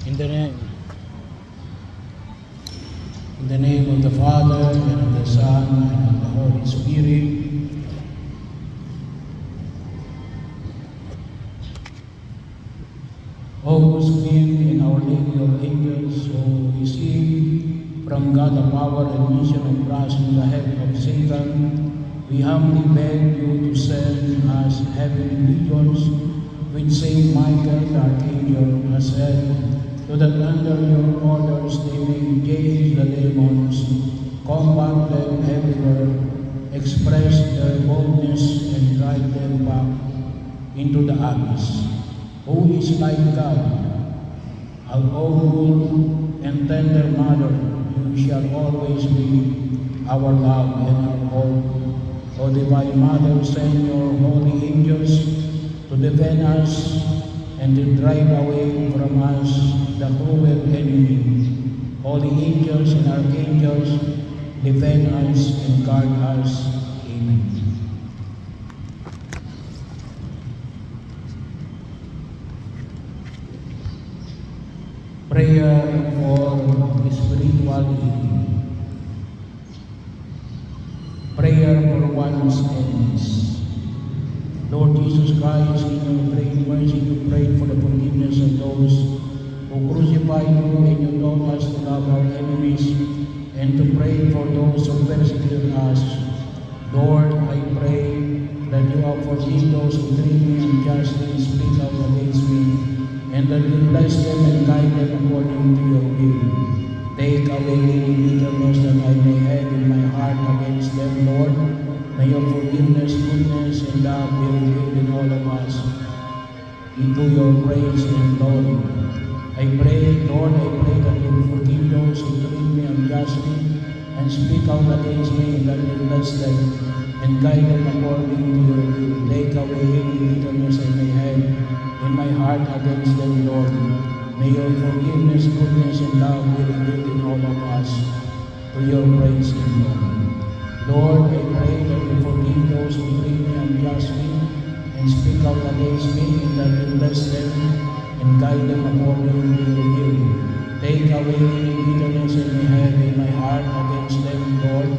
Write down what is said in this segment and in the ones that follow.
In the name, in the name of the Father, and of the Son, and of the Holy Spirit. O whose Queen and Our Lady of Angels, who receive from God the power and mission of crushing the head of Satan, we humbly beg you to send us heavenly legions with Saint Michael the Archangel has said, so that under your orders they may engage the demons, combat them everywhere, express their boldness, and drive them back into the abyss. Who is like God, our own and tender mother, you shall always be our love and our hope. O Divine Mother, send your holy angels to defend us and to drive away from us the cruel enemy. Holy angels and archangels, defend us and guard us. Amen. Prayer for spiritual healing. Prayer for one's enemies. Lord Jesus Christ, in your great mercy, you prayed for the forgiveness of those who crucified you, and you taught us to love our enemies and to pray for those who persecute us. Lord, I pray that you have forgiven those who treat me unjustly, speak out against me, and that you bless them and guide them according to your will. Take away any bitterness that I may have in my heart against them, Lord. May your forgiveness, goodness, and love be revealed in all of us, into your praise and glory. I pray, Lord, that you will forgive those who treat me unjustly and speak out against me, and that you bless them and guide them according to your will. Take away any bitterness I may have in my heart against them, Lord. May your forgiveness, goodness, and love be revealed in all of us, to your praise and glory. Lord, I pray that you forgive those who treat me unjustly and speak out against me, and that you bless them and guide them according to your will. Take away any bitterness I may have in my heart against them, Lord.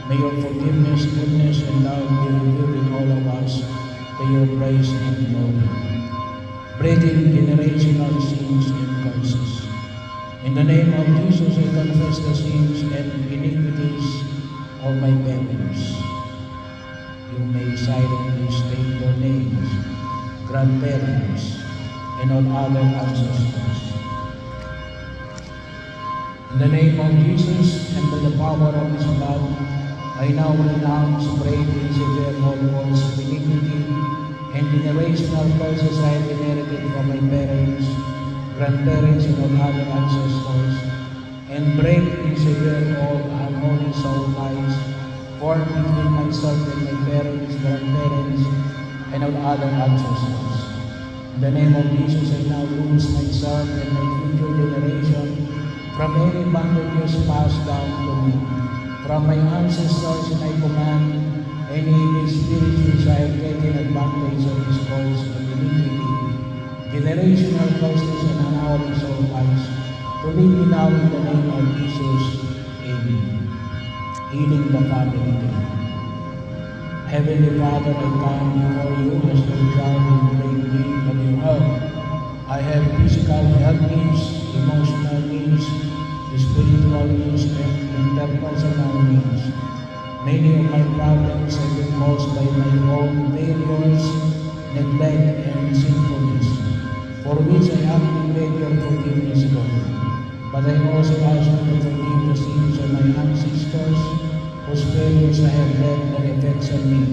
May your forgiveness, goodness, and love be revealed in all of us, to your praise and glory. Breaking generational sins and curses. In the name of Jesus, I confess the sins and iniquities of my parents. You may silently state their names, grandparents, and all other ancestors. In the name of Jesus, and by the power of his blood, I now renounce, break, and sever all laws of iniquity and generational curses I have inherited from my parents, grandparents, and all other ancestors, and break and sever all unholy soul ties formed between myself and my parents, grandparents, and all other ancestors. In the name of Jesus, I now loose myself and my future generation from any bondages passed down to me from my ancestors, and I command any evil spirits which I have taken advantage of this cause of iniquity, generational curses, and unholy soul ties, to leave me now in the name of Jesus. Amen. Healing the family tree. Heavenly Father, I come before you as your child in great need of your help. I have physical health needs, emotional needs, spiritual needs, and interpersonal needs. Many of my problems have been caused by my own failures, neglect, and sinfulness, for which I humbly beg your forgiveness, Lord. But I also ask you to forgive the sins of my ancestors, whose failures I have left their effects on me,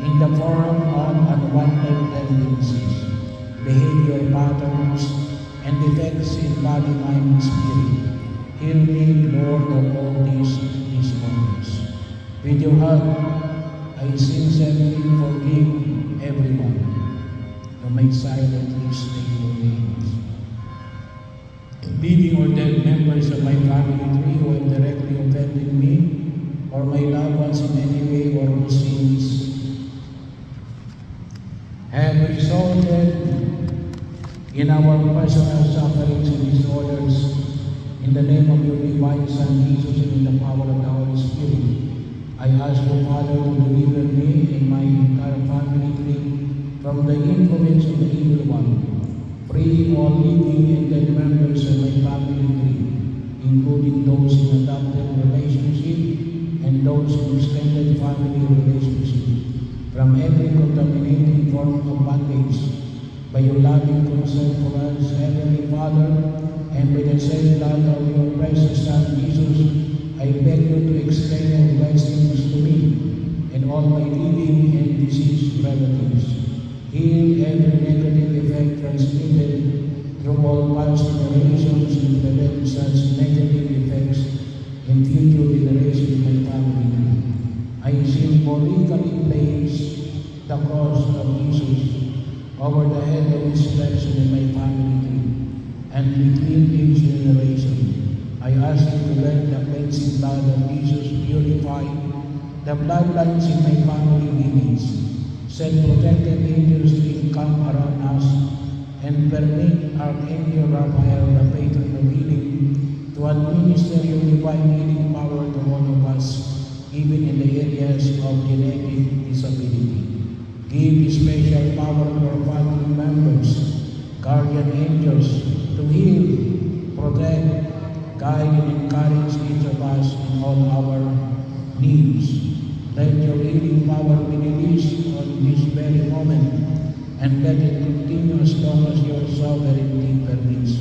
in the form of unwanted tendencies, behavior patterns, and defects in body, mind, and spirit. Heal me, Lord, of all these moments. With your help, I sincerely forgive everyone who may silently state your names. Living or dead members of my family tree who have directly offended me, or my loved ones in any way, or whose sins have resulted in our personal sufferings and disorders, in the name of your divine Son, Jesus, and in the power of the Holy Spirit, I ask you, Father, to deliver me and my entire family tree from the influence of the evil one. Free all living and dead members of my family tree, including those in adopted relationship and those in extended family relationship, from every contaminating form of bondage. By your loving concern for us, Heavenly Father, and by the same blood of your precious Son, Jesus, I beg you to extend your blessings to me and all my living and deceased relatives. Heal every negative effect transmitted through all past generations and prevent such negative effects in future generations of my family. I symbolically place the cross of Jesus over the head of this person in my family tree, and between each generation. I ask you to let the cleansing blood of Jesus purify the bloodlines in my family lineage. Send protected angels to encamp around us and permit Archangel Raphael, the patron of healing, to administer your divine healing power to all of us, even in the areas of genetic disability. Give special power to our family members, guardian angels, to heal, protect, guide, and encourage each of us in all our needs. Let your healing power be released on this very moment, and let it continue as long as your sovereignty permits.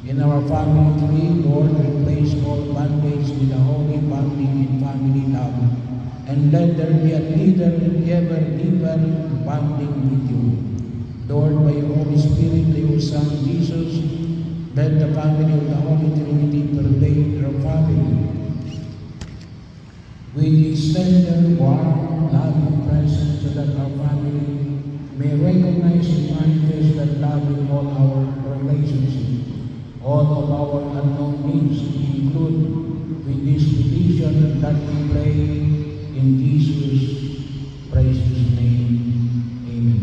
In our family tree, Lord, replace all bondage with a holy bonding in family love, and let there be a ever deeper bonding with you. Lord, by your Holy Spirit, by your Son, Jesus, let the family of the Holy Trinity pervade your family with its tender, warm, loving presence, so that our family may recognize and manifest that love in all our relationships. All of our unknown needs include with this petition that we pray in Jesus' precious name. Amen.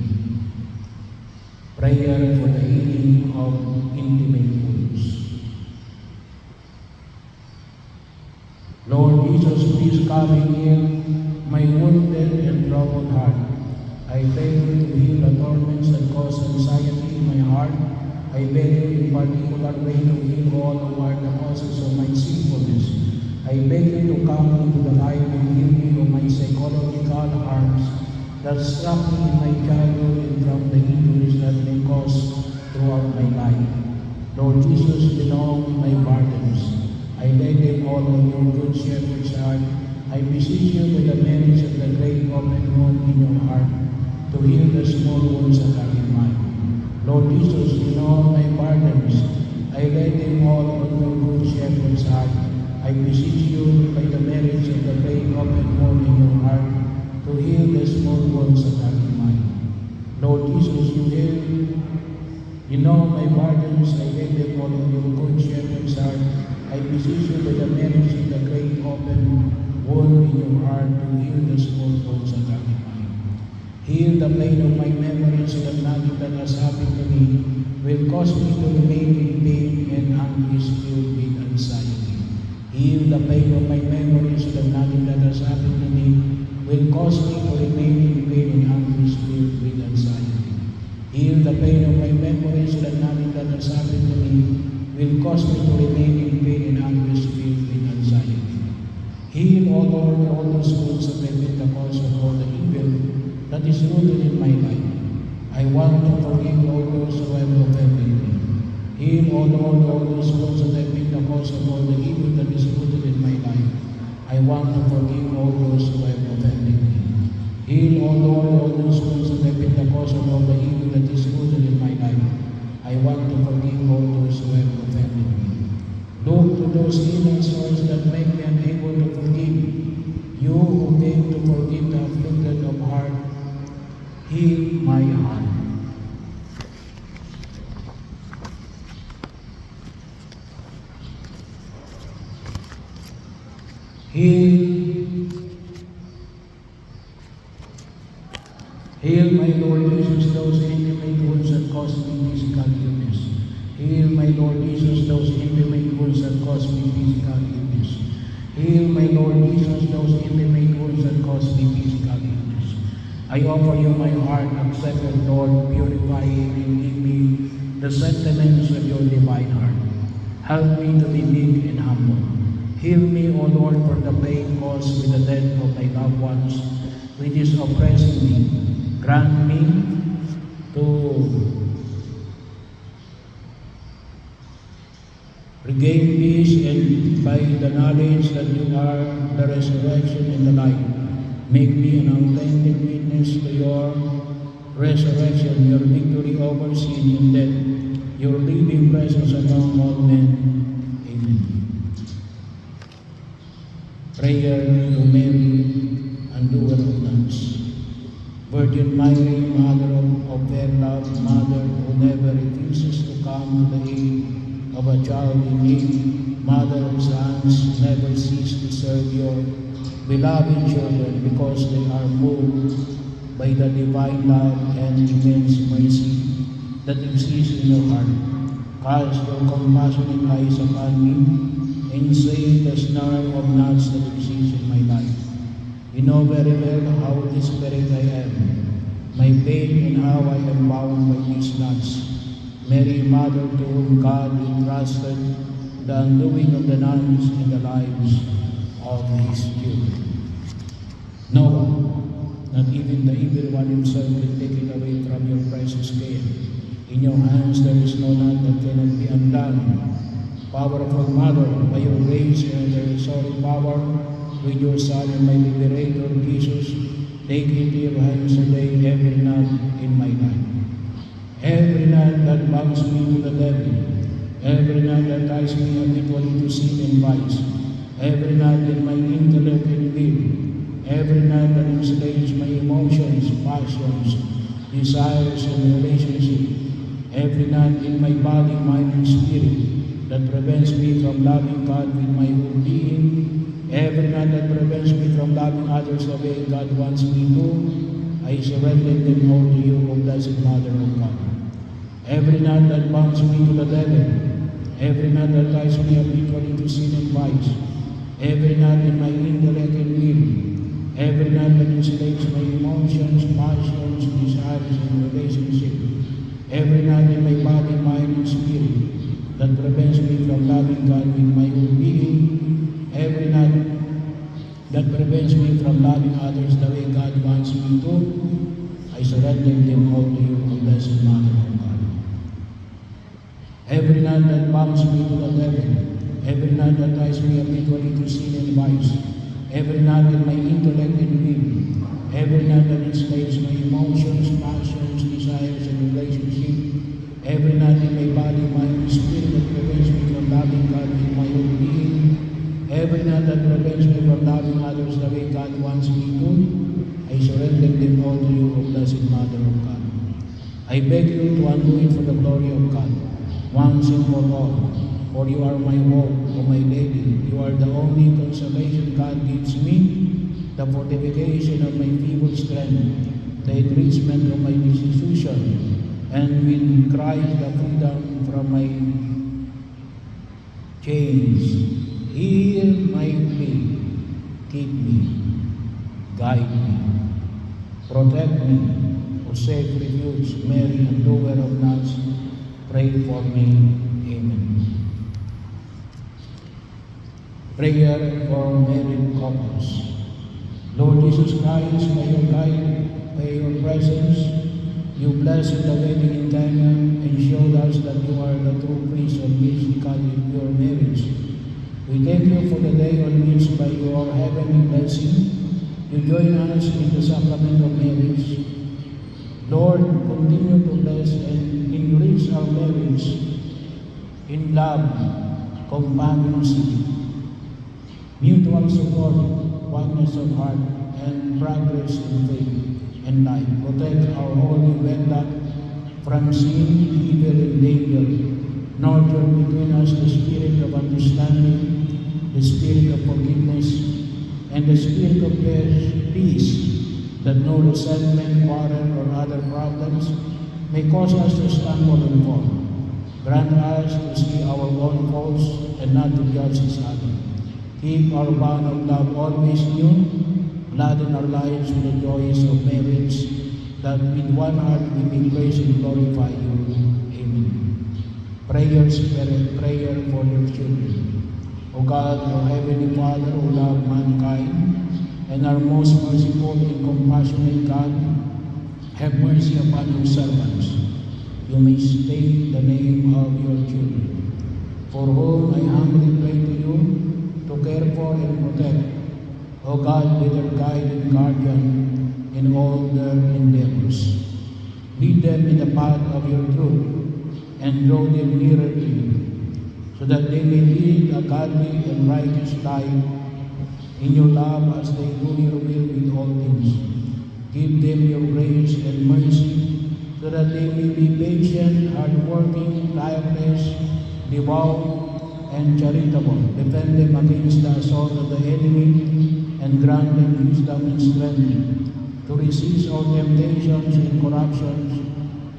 Prayer for the healing of intimate wounds. Lord Jesus, please come and heal my wounded and troubled heart. I beg you to heal the torments that cause anxiety in my heart. I beg you in particular way to heal all who are the causes of my sinfulness. I beg you to come into the life and heal me of my psychological harms that struck me in my childhood and from the injuries that may cause throughout my life. Lord Jesus, you know my burdens. I lay them all on your good shepherd's heart. I beseech you with the merits of the great open wound in your heart to heal the small wounds that are in mine. Lord Jesus, you know my burdens. I lay them all on your good shepherd's heart. I beseech you by the merits of the great open wound in your heart to heal the small wounds that are in mine. Lord Jesus, you know my burdens. I lay them all on your good shepherd's heart. I beseech you by the merits of the great open wound in your heart to heal the small wounds that are in mine. Heal the pain of my memory so that nothing that has happened to me will cause me to remain in pain and anguish filled with anxiety. Heal the pain of my memory so that nothing that has happened to me will cause me to remain in pain and anguish filled with anxiety. Heal the pain of my memory so that nothing that has happened to me will cause me to remain in pain and anguish filled with anxiety. Heal, O Lord, all those wounds that have been the cause of all the evil that is rooted in my life. I want to forgive all those who have offended me. Heal, O Lord, all those wounds that have been the cause of all the evil that is rooted in my life. I want to forgive all those who have offended me. Heal, O Lord, all those wounds that have been the cause of all the evil that is rooted in my life. I want to forgive all those who have offended me. Look to those hidden souls that make me unable to forgive. You who came to forgive the afflicted of heart, heal my heart. Heal, my Lord Jesus, those intimate wounds that cause me physical illness. my Lord Jesus, those intimate wounds that cause me physical illness. Heal, my Lord Jesus, those intimate wounds that cause me physical illness. I offer you my heart, accepted, Lord, purify it and give me the sentiments of your divine heart. Help me to be meek and humble. Heal me, O Lord, for the pain caused with the death of my loved ones, which is oppressing me. Grant me to regain peace, and by the knowledge that you are the resurrection and the life, make me an authentic witness to your resurrection, your victory over sin and death, your living presence among all men. Amen. Prayer to Mary, undoer of nuns. Virgin Mary, Mother of their love, Mother who never refuses to come to the aid of a child in need, Mother of sons, never cease to serve your beloved children because they are moved by the divine love and immense mercy that exists in your heart. Cast your compassionate eyes upon me and save the snare of gnats that exists in my life. You know very well how desperate I am, my pain and how I am bound by these knots. Mary, Mother to whom God entrusted the undoing of the nuns and the lives of His children. No one, not even the evil one himself, can take it away from your precious care. In your hands there is no knot that cannot be undone. Powerful Mother, by your grace and the restoring power, with your Son and my Liberator, Jesus, take into your hands today every knot in my life. Every knot that binds me to the devil, every knot that ties me habitually to sin and vice, every knot in my intellect and will, every knot that enslaves my emotions, passions, desires, and relationships, every knot in my body, mind, and spirit that prevents me from loving God with my whole being, every knot that prevents me from loving others the way God wants me to, I surrender them all to you, O Blessed Mother of God. Every knot that binds me to the devil, every knot that ties me habitually to sin and vice, every knot in my intellect and will, every knot that enslaves my emotions, passions, desires, and relationships, every knot in my body, mind, and spirit that prevents me from loving God with my whole being, every knot that prevents me from loving others the way God wants me to, I surrender them all to you, O Blessed Mother of God. Every knot that binds me to the devil, every knot that ties me habitually to sin and vice, every knot in my intellect and will, every knot that enslaves my emotions, passions, desires, and relationships, every knot in my body, mind, and spirit that prevents me from loving God with my whole being, every knot that prevents me from loving others the way God wants me to, I surrender them all to you, O Blessed Mother of God. I beg you to undo it for the glory of God, once and for all, for you are my hope, O my Lady. You are the only consolation God gives me, the fortification of my feeble strength, the enrichment of my destitution, and with Christ the freedom from my chains. Hear my plea, keep me, guide me, protect me, O safe refuge, Mary, and doer of nuns, pray for me. Amen. Prayer for married couples. Lord Jesus Christ, by your presence, you blessed the wedding in Cana and showed us that you are the true priest of mystically pure marriage. We thank you for the day on which, by your heavenly blessing, you join us in the sacrament of marriage. Lord, continue to bless and enrich our marriage in love, companionship, mutual support, oneness of heart, and progress in faith and life. Protect our holy wedlock from sin, evil, and danger. Nurture between us the spirit of understanding, the spirit of forgiveness, and the spirit of peace, that no resentment, quarrel, or other problems may cause us to stumble and fall. Grant us to see our own faults and not to judge each other. Keep our bond of love always new, gladden our lives with the joys of marriage, that with one heart we may praise and glorify you. Amen. Prayer for your children. O God, our Heavenly Father, who love mankind, and our most merciful and compassionate God, have mercy upon your servants. You may state the name of your children, for whom I humbly pray to you to care for and protect. O God, be their guide and guardian in all their endeavors. Lead them in the path of your truth and draw them nearer to you, so that they may lead a godly and righteous life in your love as they do your will with all things. Give them your grace and mercy, so that they may be patient, hardworking, tireless, devout, and charitable. Defend them against the assault of the enemy, and grant them wisdom and strength to resist all temptations and corruptions,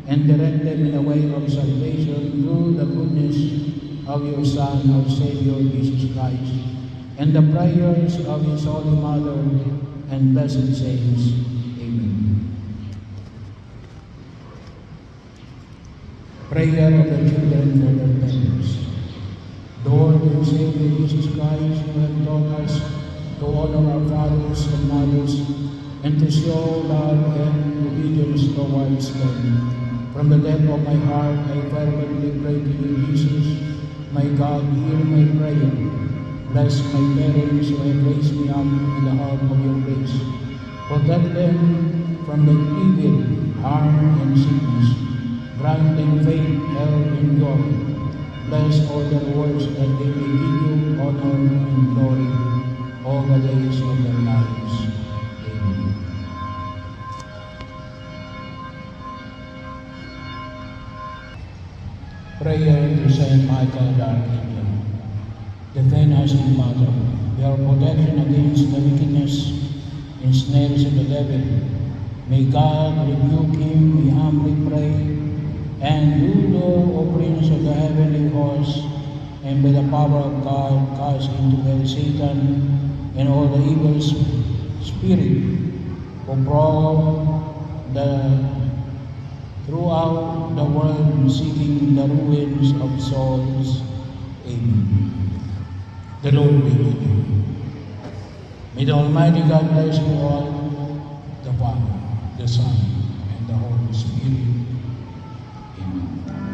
and direct them in the way of salvation through the goodness of your Son, our Savior, Jesus Christ, and the prayers of His Holy Mother and blessed saints. Amen. Prayer of the children for their parents. Lord and Savior Jesus Christ, you have taught us to honor our fathers and mothers and to show love and obedience towards them. From the depth of my heart, I fervently pray to you, Jesus. My God, hear my prayer. Bless my parents who have raised me up in the heart of your grace. Protect them from the evil, harm, and sickness. Grant them faith, health, and joy. Bless all their works that they may give you honor and glory all the days of their lives. Amen. Prayer to Saint Michael the Archangel. Defend us in battle. Be our protection against the wickedness and snares of the devil. May God rebuke him, we humbly pray. And you, O Prince of the heavenly host, and by the power of God, cast into hell Satan and all the evil spirit who prowl throughout the world seeking the ruins of souls. Amen. The Lord be with you. May the Almighty God bless you all, the Father, the Son, and the Holy Spirit. Amen.